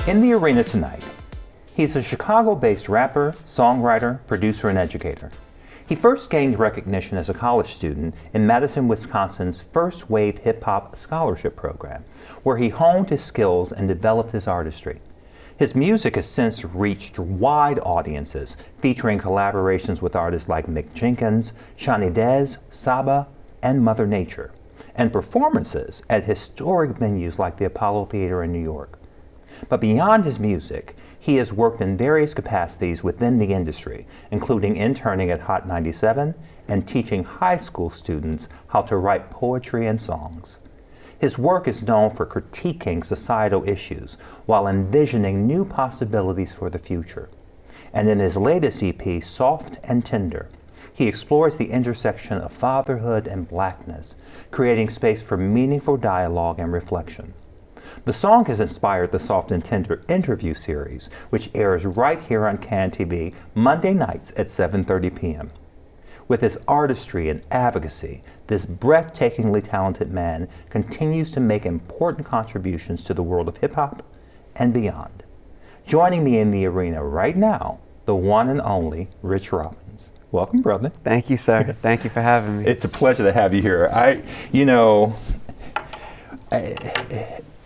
In the arena tonight, he's a Chicago-based rapper, songwriter, producer, and educator. He first gained recognition as a college student in Madison, Wisconsin's first wave hip-hop scholarship program, where he honed his skills and developed his artistry. His music has since reached wide audiences, featuring collaborations with artists like Mick Jenkins, Shawnee Dez, Saba, and Mother Nature, and performances at historic venues like the Apollo Theater in New York. But beyond his music, he has worked in various capacities within the industry, including interning at Hot 97 and teaching high school students how to write poetry and songs. His work is known for critiquing societal issues while envisioning new possibilities for the future. And in his latest EP, Soft and Tender, he explores the intersection of fatherhood and blackness, creating space for meaningful dialogue and reflection. The song has inspired the Soft and Tender interview series, which airs right here on Can TV Monday nights at 7:30 p.m. With his artistry and advocacy, this breathtakingly talented man continues to make important contributions to the world of hip-hop and beyond. Joining me in the arena right now, the one and only Rich Robbins. Welcome, brother. Thank you, sir. Thank you for having me. It's a pleasure to have you here.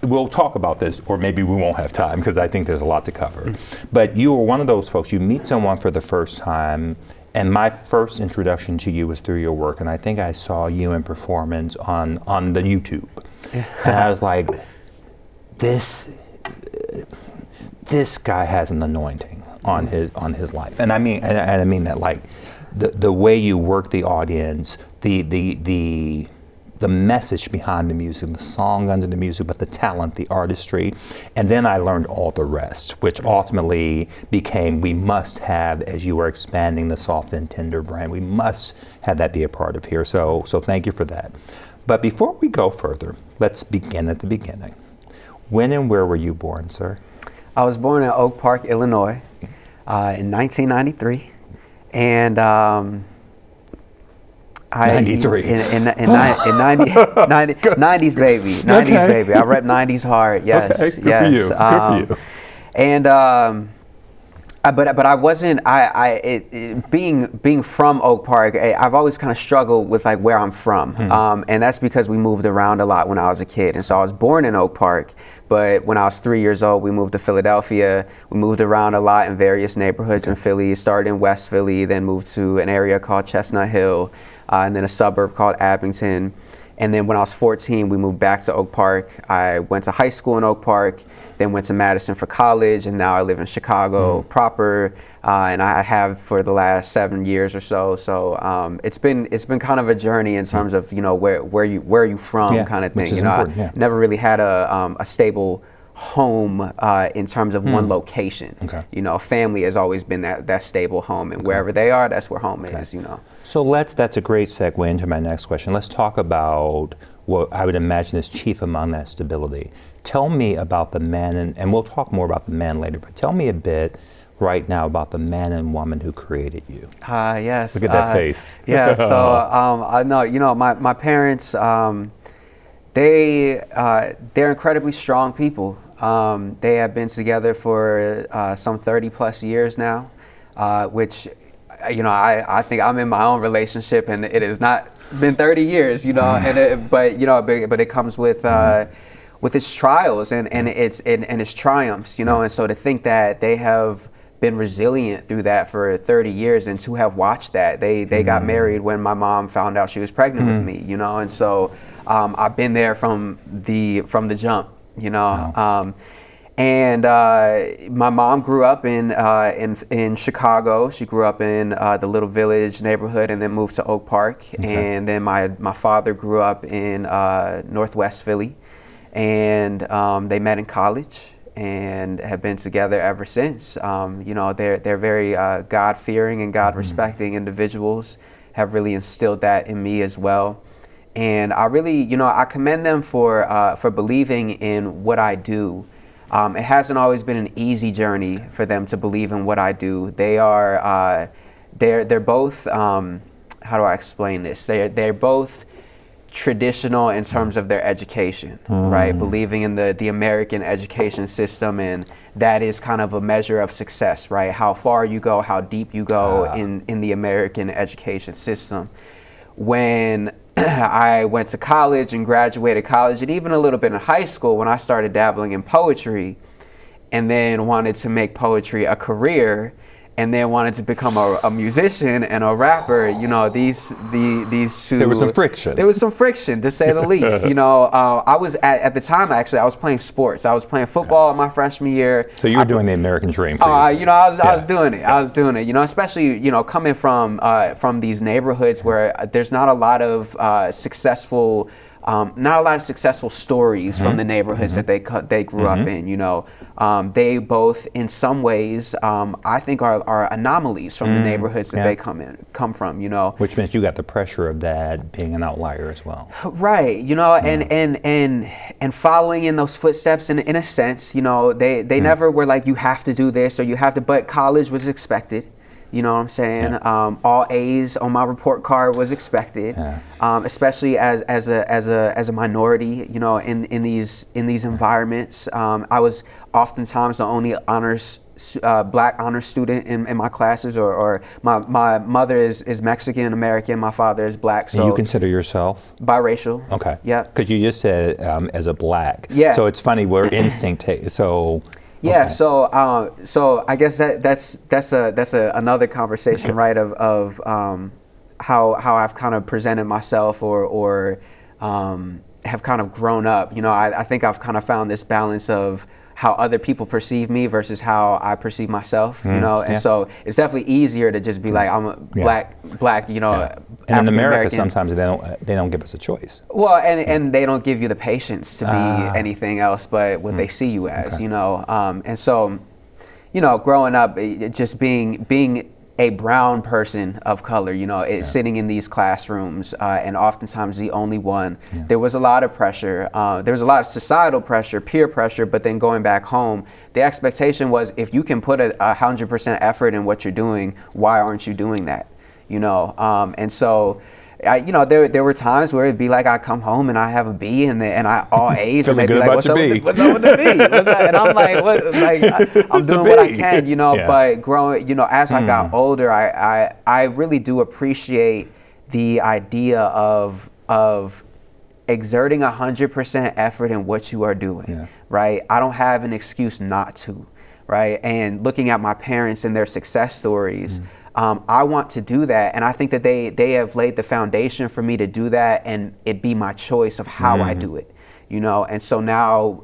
We'll talk about this, or maybe we won't have time because I think there's a lot to cover. But you are one of those folks, you meet someone for the first time, and my first introduction to you was through your work, and I think I saw you in performance on the YouTube. Yeah. And I was like, this guy has an anointing on his life. And I mean that, like, the way you work the audience, the message behind the music, the song under the music, but the talent, the artistry. And then I learned all the rest, which ultimately became, we must have, as you are expanding the Soft and Tender brand, we must have that be a part of here. So thank you for that. But before we go further, let's begin at the beginning. When and where were you born, sir? I was born in Oak Park, Illinois, in 1993. And 93. In 90s baby. 90s baby. I rep 90s hard. Yes. Okay. Good yes. for you. Good for you. And but I wasn't. Being from Oak Park, I've always kind of struggled with like where I'm from, and that's because we moved around a lot when I was a kid. And so I was born in Oak Park, but when I was 3 years old, we moved to Philadelphia. We moved around a lot in various neighborhoods in Philly. Started in West Philly, then moved to an area called Chestnut Hill, and then a suburb called Abington. And then when I was 14, we moved back to Oak Park. I went to high school in Oak Park, then went to Madison for college, and now I live in Chicago proper, and I have for the last 7 years or so. So it's been kind of a journey in terms of where you from kind of thing. I never really had a stable home in terms of one location. Okay. Family has always been that stable home, and wherever they are, that's where home is. So that's a great segue into my next question. Let's talk about what I would imagine is chief among that stability. Tell me about the man, and we'll talk more about the man later, but tell me a bit right now about the man and woman who created you. Yes. Look at that face. Yeah, so I know, my parents, they're incredibly strong people. They have been together for some 30 plus years now, which, I think I'm in my own relationship, and it has not been 30 years, but it comes with its trials and its triumphs, and so to think that they have been resilient through that for 30 years, and to have watched that, they got married when my mom found out she was pregnant with me, and so I've been there from the jump, Wow. And my mom grew up in Chicago. She grew up in the Little Village neighborhood, and then moved to Oak Park. Okay. And then my father grew up in Northwest Philly, and they met in college and have been together ever since. They're very God-fearing and God-respecting individuals. Have really instilled that in me as well. And I really, I commend them for believing in what I do. It hasn't always been an easy journey for them to believe in what I do. They're both, how do I explain this? They're both traditional in terms of their education, right? Believing in the American education system, and that is kind of a measure of success, right? How far you go, how deep you go in the American education system. When I went to college and graduated college, and even a little bit in high school, when I started dabbling in poetry, and then wanted to make poetry a career, and then wanted to become a musician and a rapper, you know, these two. There was some friction. There was some friction, to say the least. You know, I was at the time, actually, I was playing sports. I was playing football my freshman year. So you were doing the American dream. You know, I was doing it. I was doing it. You know, especially, you know, coming from these neighborhoods where there's not a lot of successful. Not a lot of successful stories from the neighborhoods that they grew up in. You know, they both, in some ways, I think are anomalies from the neighborhoods that they come from. You know, which means you got the pressure of that being an outlier as well. Right. You know, and following in those footsteps in a sense. You know, they never were like, you have to do this or you have to. But college was expected. You know what I'm saying? Yeah. All A's on my report card was expected, especially as a minority. You know, in these environments, I was oftentimes the only black honors student in my classes, or my mother is Mexican American, my father is black. So and you consider yourself biracial? Okay. Yeah. Because you just said as a black. Yeah. So it's funny, we're instinct. So. Yeah, okay. So I guess that's another conversation, right? Of how I've kind of presented myself or have kind of grown up. You know, I think I've kind of found this balance of how other people perceive me versus how I perceive myself. You know, and so it's definitely easier to just be like, I'm a black. You know. Yeah. And in America, sometimes they don't give us a choice. Well, and they don't give you the patience to be anything else but what they see you as. Okay. You know, and so, you know, growing up, just being a brown person of color, you know, sitting in these classrooms, and oftentimes the only one. Yeah. There was a lot of pressure. There was a lot of societal pressure, peer pressure, but then going back home, the expectation was, if you can put 100% effort in what you're doing, why aren't you doing that? You know, and so, you know, there were times where it'd be like I come home and I have a B and I all A's, and they'd be like, what's up with the B? And I'm like, what? Like, I'm doing what I can, you know. Yeah. But growing, you know, as I got older, I really do appreciate the idea of exerting 100% effort in what you are doing, right? I don't have an excuse not to, right? And looking at my parents and their success stories. I want to do that, and I think that they have laid the foundation for me to do that, and it be my choice of how I do it, you know. And so now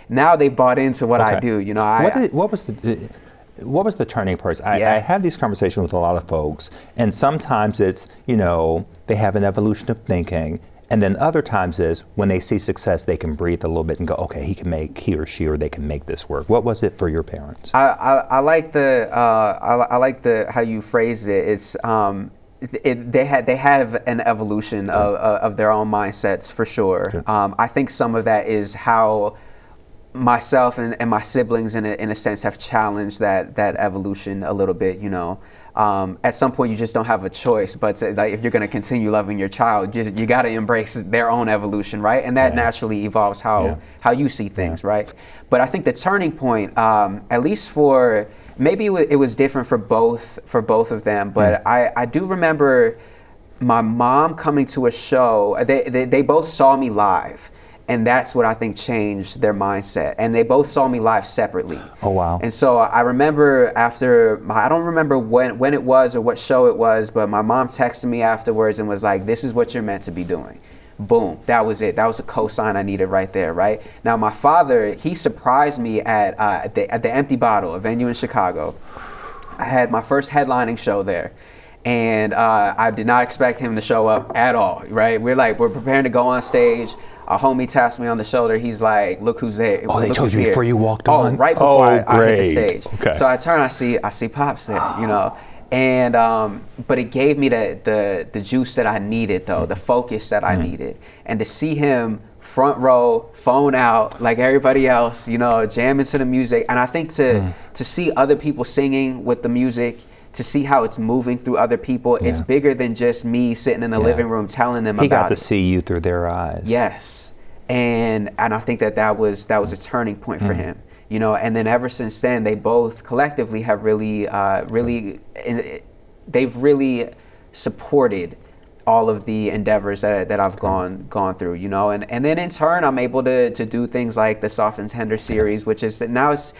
they bought into what I do, you know. What was the turning point? I have these conversations with a lot of folks, and sometimes it's, you know, they have an evolution of thinking. And then other times is when they see success, they can breathe a little bit and go, okay, he or she can make this work. What was it for your parents? I like the how you phrased it. It's they have an evolution of their own mindsets for sure. Sure. I think some of that is how myself and my siblings in a sense have challenged that evolution a little bit, you know. At some point you just don't have a choice, but like, if you're going to continue loving your child, you got to embrace their own evolution, right? And that naturally evolves how you see things, right? But I think the turning point, at least for maybe it was different for both of them, but I do remember my mom coming to a show. They both saw me live. And that's what I think changed their mindset. And they both saw me live separately. Oh, wow. And so I remember I don't remember when it was or what show it was, but my mom texted me afterwards and was like, this is what you're meant to be doing. Boom, that was it. That was a cosign I needed right there, right? Now, my father, he surprised me at the Empty Bottle, a venue in Chicago. I had my first headlining show there. And I did not expect him to show up at all, right? We're preparing to go on stage. A homie taps me on the shoulder. He's like, "Look who's there." Oh, they told you here. Before you walked on? Oh, right before I hit the stage. Okay. So I turn, I see Pops there, you know. And but it gave me the juice that I needed, though, the focus that I needed. And to see him front row, phone out, like everybody else, you know, jamming to the music. And I think to see other people singing with the music, to see how it's moving through other people. It's bigger than just me sitting in the living room telling them about it. He got to see you through their eyes. Yes. And I think that was a turning point for him, you know. And then ever since then, they both collectively have really they've really supported all of the endeavors that I've gone through, you know. And then in turn, I'm able to do things like the Soft and Tender series, which is now it's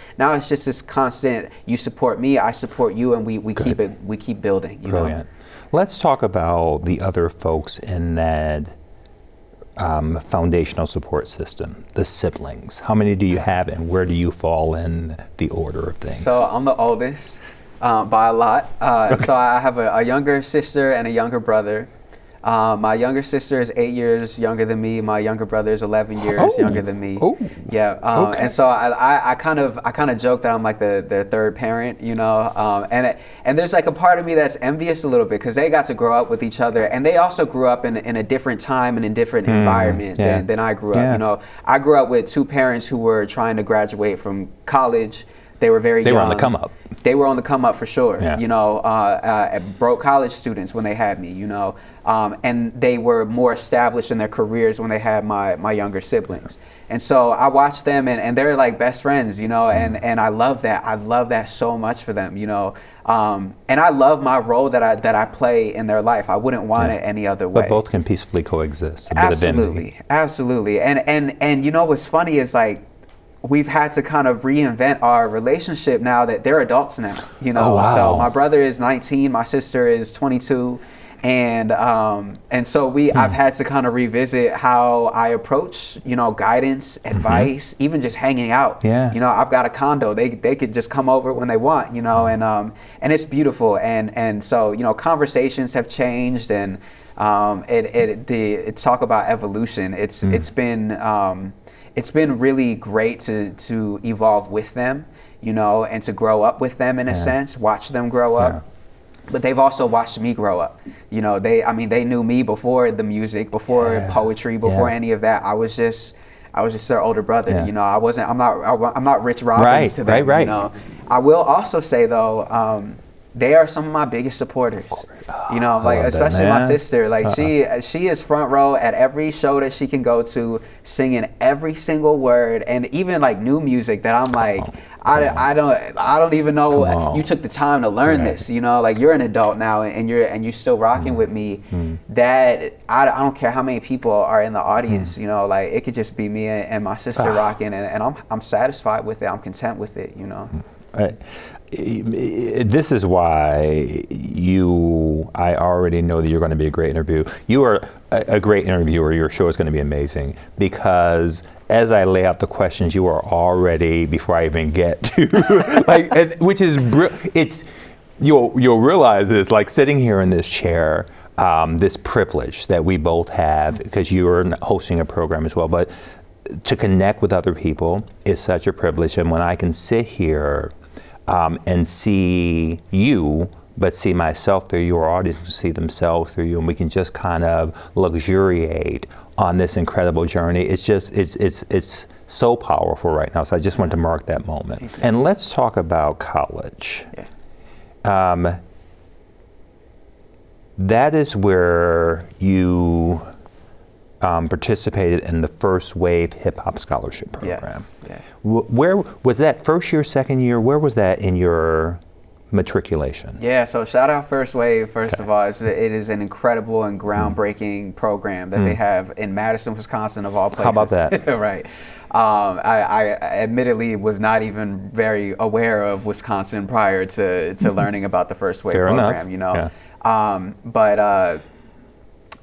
just this constant, you support me, I support you, and we keep building, you Brilliant. know. Let's talk about the other folks in that foundational support system, the siblings. How many do you have, and where do you fall in the order of things? So I'm the oldest by a lot. So I have a younger sister and a younger brother. My younger sister is 8 years younger than me. My younger brother is 11 years younger than me. Oh. Yeah. And so I kind of joke that I'm like the third parent, you know. And there's like a part of me that's envious a little bit, because they got to grow up with each other, and they also grew up in a different time and in different environment than I grew up. You know, I grew up with two parents who were trying to graduate from college. They were very young. They were on the come up. They were on the come up for sure. Yeah. You know, broke college students when they had me, you know, and they were more established in their careers when they had my younger siblings. And so I watched them, and they're like best friends, you know, and I love that. I love that so much for them, you know. And I love my role that I play in their life. I wouldn't want it any other way. But both can peacefully coexist. Absolutely. And you know what's funny is, like, we've had to kind of reinvent our relationship now that they're adults now, you know. Oh, wow. So my brother is 19, my sister is 22, and so I've had to kind of revisit how I approach, you know, guidance, advice, even just hanging out. Yeah. You know, I've got a condo; they could just come over when they want, you know, and it's beautiful, and so, you know, conversations have changed, and it's talk about evolution. It's been really great to evolve with them, you know, and to grow up with them in a sense, watch them grow up. But they've also watched me grow up. You know, they knew me before the music, before poetry, before any of that. I was just their older brother. You know, I'm not Rich Robbins to them. Right. You know, I will also say though, they are some of my biggest supporters. You know, like, especially my sister. Like, she is front row at every show that she can go to, singing every single word, and even like new music that I'm like, I don't even know you took the time to learn this. You know, like, you're an adult now, and you're still rocking with me. That I don't care how many people are in the audience. You know, like, it could just be me and my sister rocking, and I'm satisfied with it. I'm content with it. You know. This is why I already know that you're going to be a great interview. You are a great interviewer. Your show is going to be amazing, because as I lay out the questions, you are already, before I even get to, like, which is, you'll realize it's like sitting here in this chair, this privilege that we both have, because you are hosting a program as well, but to connect with other people is such a privilege. And when I can sit here and see you, but see myself through your audience, see themselves through you, and we can just kind of luxuriate on this incredible journey. It's so powerful right now. So I just wanted to mark that moment. And let's talk about college. That is where you participated in the First Wave Hip Hop Scholarship Program. Yes. Where was that? First year, second year? Where was that in your matriculation? Yeah, so shout out First Wave, first of all. It is an incredible and groundbreaking program that they have in Madison, Wisconsin, of all places. How about that? Right. I admittedly was not even very aware of Wisconsin prior to learning about the First Wave program, you know. But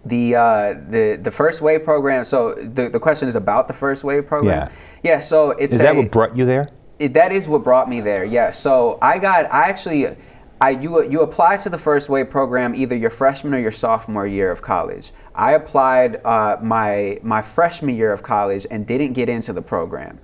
the First Wave program, so the question is about the First Wave program? Yeah, so it's... Is that what brought you there? That is what brought me there, yeah. So you apply to the First Wave program either your freshman or your sophomore year of college. I applied my freshman year of college and didn't get into the program.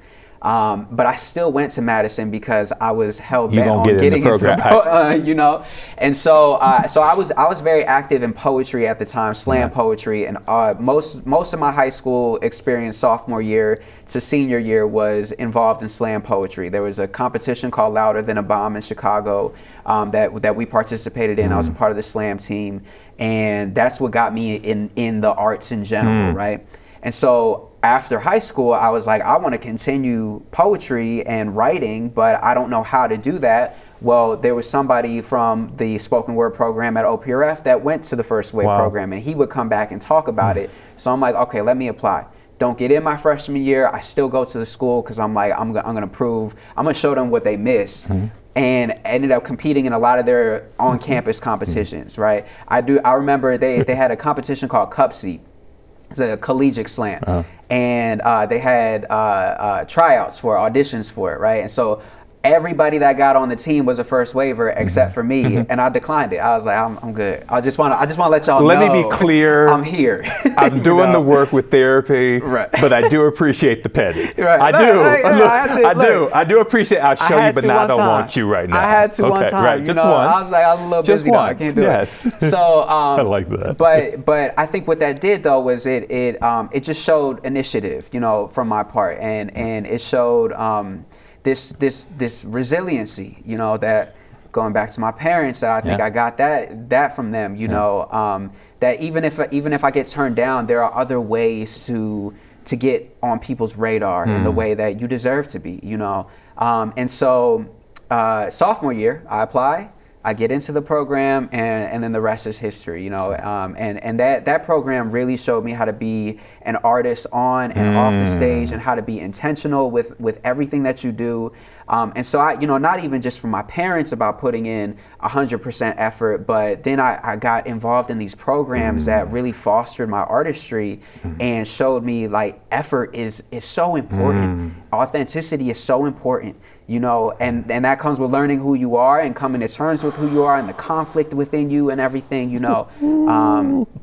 But I still went to Madison because I was hell You bent gonna on get in the getting into program, you know. And so I was very active in poetry at the time, slam poetry, and most of my high school experience, sophomore year to senior year, was involved in slam poetry. There was a competition called Louder Than a Bomb in Chicago that we participated in. I was a part of the slam team, and that's what got me in the arts in general, right? And so after high school, I was like, I want to continue poetry and writing, but I don't know how to do that. Well, there was somebody from the spoken word program at OPRF that went to the First Wave program, and he would come back and talk about it. So I'm like, okay, let me apply. Don't get in my freshman year. I still go to the school because I'm like, I'm going to show them what they missed. And ended up competing in a lot of their on-campus competitions, right? I remember they had a competition called Cup Seat. It's a collegiate slam. And they had tryouts for auditions for it, right? And so everybody that got on the team was a first waiver except for me, and I declined it. I was like, I'm good. I just want to let y'all know. Let me be clear. I'm here. I'm doing the work with therapy, but I do appreciate the petty. I do appreciate. I'll show you, but now I don't want you right now. I had to one time. Right. Just once. I was like, I was a little busy. I can't do it. So I like that. But I think what that did though was it just showed initiative, from my part, and it showed this resiliency, that going back to my parents, that I think I got that from them, that even if I get turned down, there are other ways to get on people's radar in the way that you deserve to be, and so sophomore year I apply, I get into the program, and then the rest is history, and that program really showed me how to be an artist on and off the stage, and how to be intentional with everything that you do. And so I, not even just from my parents about putting in 100% effort, but then I got involved in these programs that really fostered my artistry and showed me like effort is so important. Authenticity is so important, and that comes with learning who you are and coming to terms with who you are and the conflict within you and everything,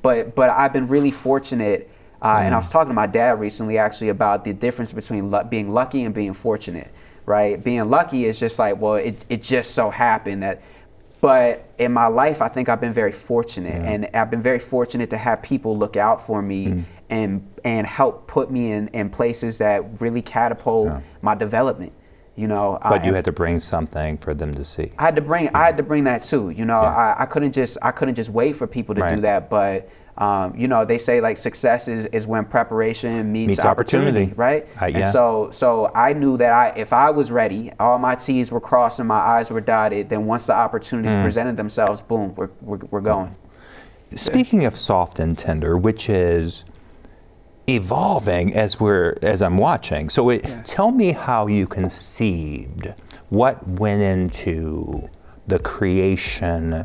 But I've been really fortunate. And I was talking to my dad recently actually about the difference between being lucky and being fortunate. Right? Being lucky is just like, well, it just so happened that, but in my life, I think I've been very fortunate, and I've been very fortunate to have people look out for me and help put me in places that really catapult my development. But you had to bring something for them to see. I had to bring that too. I couldn't just wait for people to do that, but they say like success is when preparation meets opportunity, right? And so I knew that if I was ready, all my T's were crossed and my I's were dotted, then once the opportunities presented themselves, boom, we're going. Speaking of soft and tender, which is evolving as I'm watching. So tell me how you conceived, what went into the creation,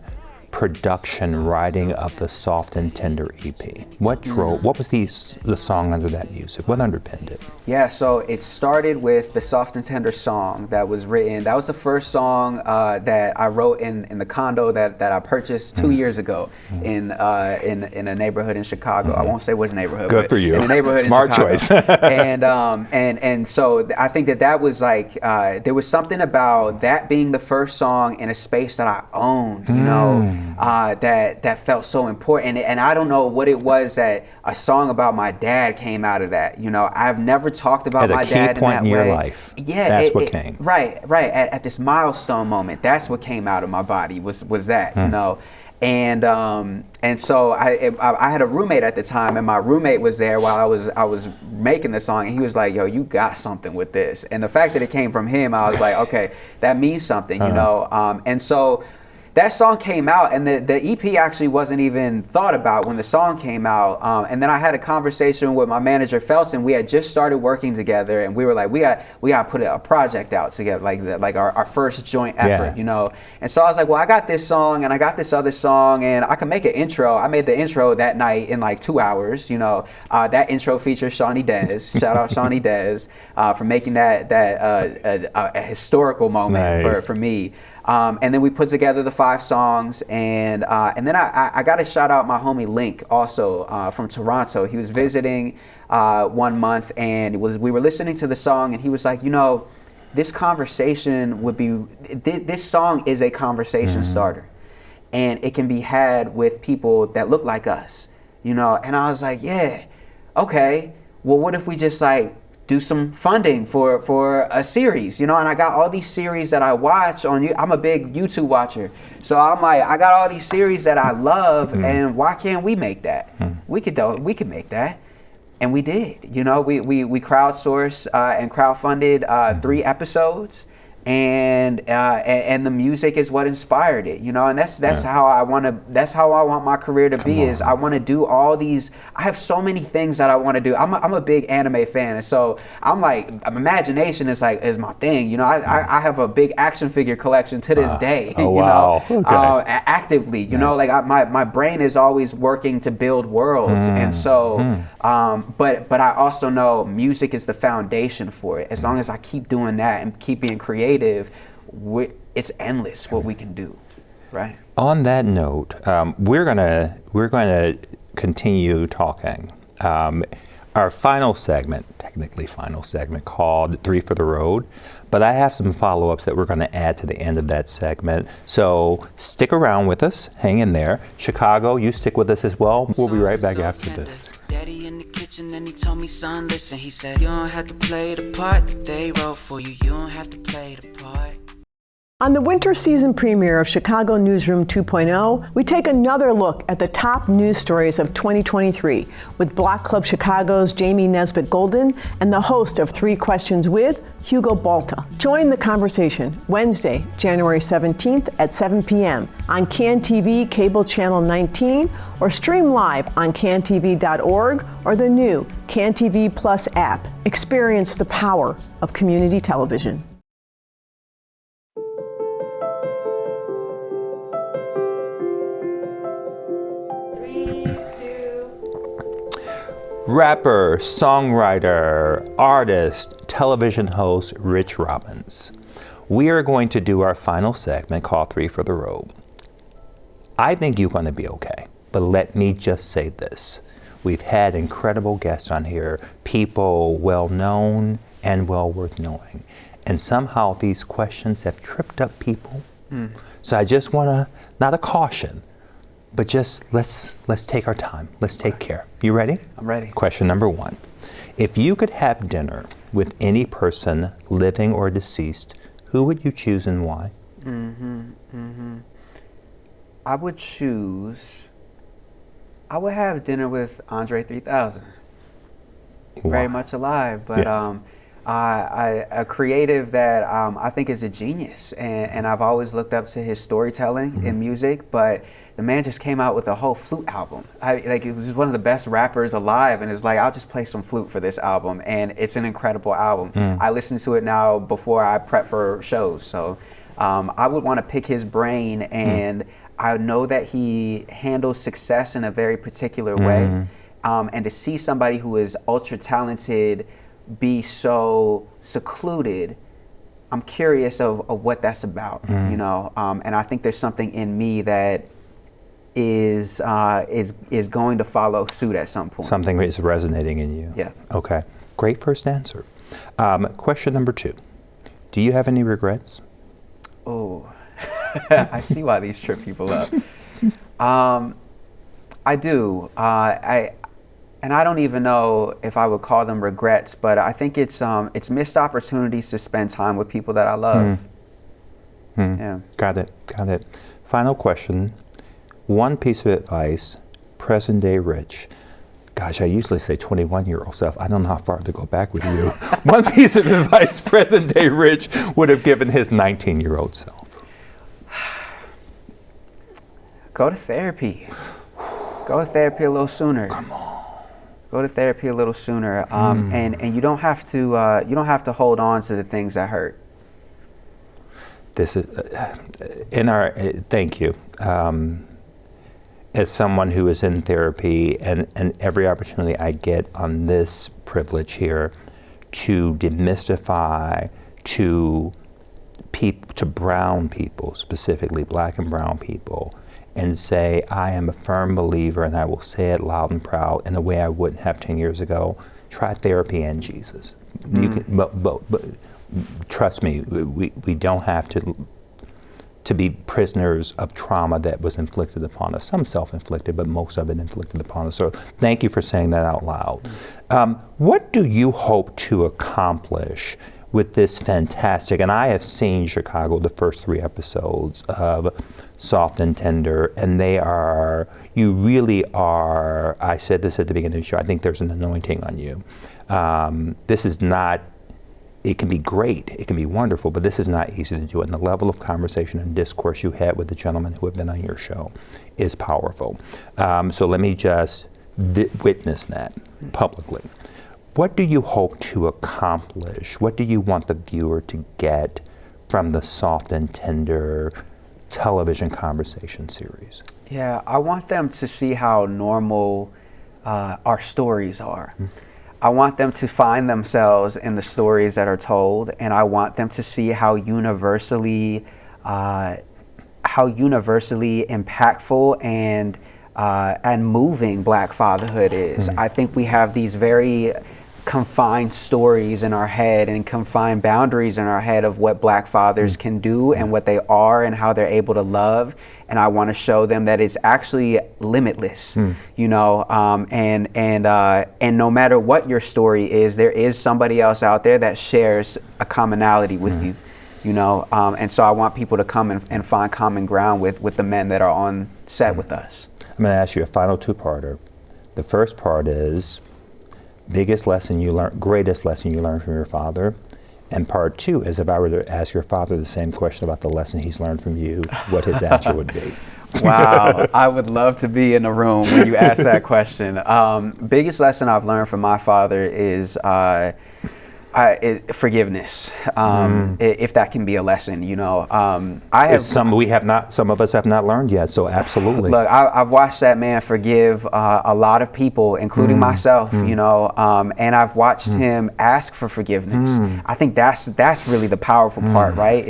production, writing of the Soft and Tender EP? What was the song under that music? What underpinned it? Yeah, so it started with the Soft and Tender song that was written. That was the first song that I wrote in the condo that I purchased 2 years ago in a neighborhood in Chicago. I won't say which neighborhood. Good for you. In a neighborhood Smart in choice. and so I think that was like there was something about that being the first song in a space that I owned, that felt so important. And I don't know what it was that a song about my dad came out of that. I've never talked about my dad in that way. At a key point in your life. Yeah, that's what came. Right. At this milestone moment, that's what came out of my body was that, And so I had a roommate at the time, and my roommate was there while I was making the song, and he was like, "Yo, you got something with this." And the fact that it came from him, I was like, "Okay, that means something," And so that song came out, and the EP actually wasn't even thought about when the song came out. And then I had a conversation with my manager Felton. We had just started working together, and we were like, we got to put a project out together, like our first joint effort, And so I was like, well, I got this song and I got this other song, and I can make an intro. I made the intro that night in like 2 hours. That intro features Shawnee Dez. Shout out Shawnee Dez for making that a historical moment for me. And then we put together the 5 songs, and then I got to shout out my homie Link also from Toronto. He was visiting 1 month, and we were listening to the song, and he was like, this conversation would be, this song is a conversation starter, and it can be had with people that look like us, And I was like, yeah, okay. Well, what if we just like do some funding for a series, And I got all these series that I watch on you. I'm a big YouTube watcher, so I'm like, I got all these series that I love, and why can't we make that? We could make that, and we did. We crowdsourced and crowdfunded 3 episodes. And the music is what inspired it, and that's how I want my career to be. Is I want to do all these. I have so many things that I want to do. I'm a big anime fan, and so I'm like, imagination is my thing. I have a big action figure collection to this day. Actively, like my brain is always working to build worlds, and so but I also know music is the foundation for it. As long as I keep doing that and keep being creative, it's endless what we can do, right? On that note, we're gonna continue talking. Our technically final segment, called 3 for the Road, but I have some follow-ups that we're going to add to the end of that segment. So stick around with us, hang in there. Chicago, you stick with us as well. We'll be right back after this. Daddy in the kitchen and he told me, son, listen, he said, you don't have to play the part that they wrote for you. You don't have to play the part. On the winter season premiere of Chicago Newsroom 2.0, we take another look at the top news stories of 2023 with Block Club Chicago's Jamie Nesbitt Golden and the host of 3 Questions with Hugo Balta. Join the conversation Wednesday, January 17th at 7 p.m. on CAN TV Cable Channel 19 or stream live on cantv.org or the new CAN TV Plus app. Experience the power of community television. Rapper, songwriter, artist, television host, Rich Robbins. We are going to do our final segment called 3 for the Road. I think you're going to be okay, but let me just say this. We've had incredible guests on here, people well known and well worth knowing. And somehow these questions have tripped up people. So I just want to, not a caution, but just let's take our time. Let's take care. You ready? I'm ready. Question number 1. If you could have dinner with any person, living or deceased, who would you choose and why? I would have dinner with Andre 3000. Wow. Very much alive, but Yes. a creative that I think is a genius, and I've always looked up to his storytelling in music, but the man just came out with a whole flute album. It was just one of the best rappers alive, and it's like, I'll just play some flute for this album, and it's an incredible album. I listen to it now before I prep for shows, so I would want to pick his brain, and I know that he handles success in a very particular way, and to see somebody who is ultra talented be so secluded, I'm curious of what that's about, and I think there's something in me that is going to follow suit at some point. Something is resonating in you. Yeah. Okay. Great first answer. Question number 2. Do you have any regrets? Oh, I see why these trip people up. I do. And I don't even know if I would call them regrets, but I think it's missed opportunities to spend time with people that I love. Yeah. Got it. Final question. One piece of advice, present day Rich. Gosh, I usually say 21-year-old self. I don't know how far to go back with you. One piece of advice present day Rich would have given his 19-year-old self. Go to therapy. Go to therapy a little sooner. Come on. Go to therapy a little sooner, and you don't have to hold on to the things that hurt. This is thank you. As someone who is in therapy, and every opportunity I get on this privilege here to demystify, to to brown people, specifically black and brown people, and say, I am a firm believer, and I will say it loud and proud in a way I wouldn't have 10 years ago. Try therapy and Jesus. You can, but trust me, we don't have to be prisoners of trauma that was inflicted upon us. Some self-inflicted, but most of it inflicted upon us. So thank you for saying that out loud. What do you hope to accomplish with this fantastic, and I have seen Chicago, the first 3 episodes of Soft and Tender, and you really are, I said this at the beginning of the show, I think there's an anointing on you. This is not, it can be great, it can be wonderful, but this is not easy to do. And the level of conversation and discourse you had with the gentlemen who have been on your show is powerful. So let me just witness that publicly. What do you hope to accomplish? What do you want the viewer to get from the Soft and Tender television conversation series? Yeah, I want them to see how normal our stories are. I want them to find themselves in the stories that are told, and I want them to see how universally impactful and moving Black fatherhood is. I think we have these very confined stories in our head and confined boundaries in our head of what Black fathers can do and what they are and how they're able to love. And I want to show them that it's actually limitless, you know, and no matter what your story is, there is somebody else out there that shares a commonality with you, you know, and so I want people to come and find common ground with the men that are on set with us. I'm going to ask you a final 2-parter. The first part is, biggest lesson you learned, greatest lesson you learned from your father. And part 2 is, if I were to ask your father the same question about the lesson he's learned from you, what his answer would be. Wow, I would love to be in the room when you ask that question. Biggest lesson I've learned from my father is forgiveness, if that can be a lesson, you know. Some of us have not learned yet, so absolutely. Look, I've watched that man forgive a lot of people, including myself, you know, and I've watched him ask for forgiveness. I think that's really the powerful part, right?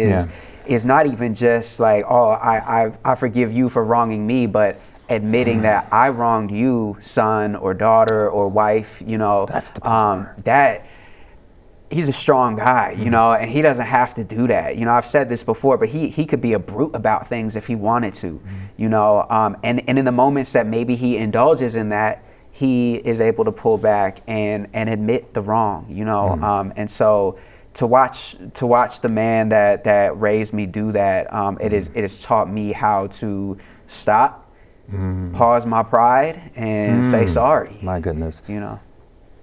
Is not even just like, oh, I forgive you for wronging me, but admitting that I wronged you, son or daughter or wife, you know. That's the power. He's a strong guy, you know, and he doesn't have to do that. You know, I've said this before, but he could be a brute about things if he wanted to, you know, and in the moments that maybe he indulges in that, he is able to pull back and admit the wrong, you know, and so to watch the man that raised me do that, it has taught me how to stop, pause my pride, and say sorry. My goodness. You know.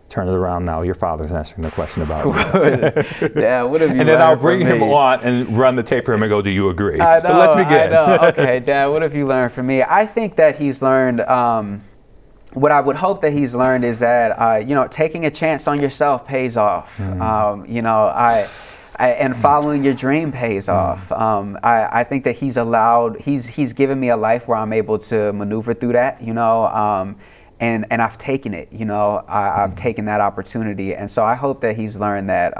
Turn it around now. Your father's answering the question about you. Dad, what have you And then I'll bring him on and run the tape for him and go, do you agree? I know, but let's begin. I know. Okay, Dad, what have you learned from me? I think that he's learned, what I would hope that he's learned is that, you know, taking a chance on yourself pays off. You know, and following your dream pays off. I think that he's given me a life where I'm able to maneuver through that, you know, and I've taken it, you know, I've taken that opportunity. And so I hope that he's learned that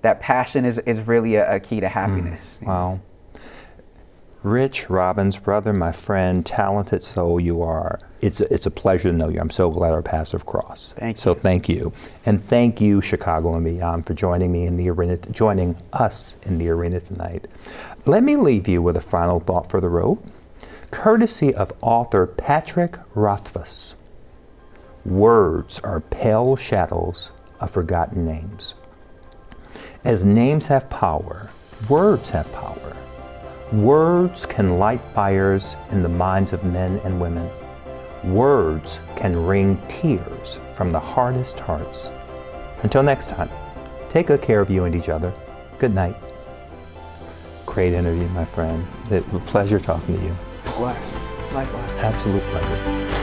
that passion is really a key to happiness. Wow. Rich Robbins, brother, my friend, talented soul you are. It's a pleasure to know you. I'm so glad our paths have crossed. Thank you. So thank you. And thank you, Chicago and beyond, for joining me in the arena, joining us in the arena tonight. Let me leave you with a final thought for the road, courtesy of author Patrick Rothfuss. Words are pale shadows of forgotten names. As names have power, words have power. Words can light fires in the minds of men and women. Words can wring tears from the hardest hearts. Until next time, take good care of you and each other. Good night. Great interview, my friend. It was a pleasure talking to you. Bless. Likewise. Absolute pleasure.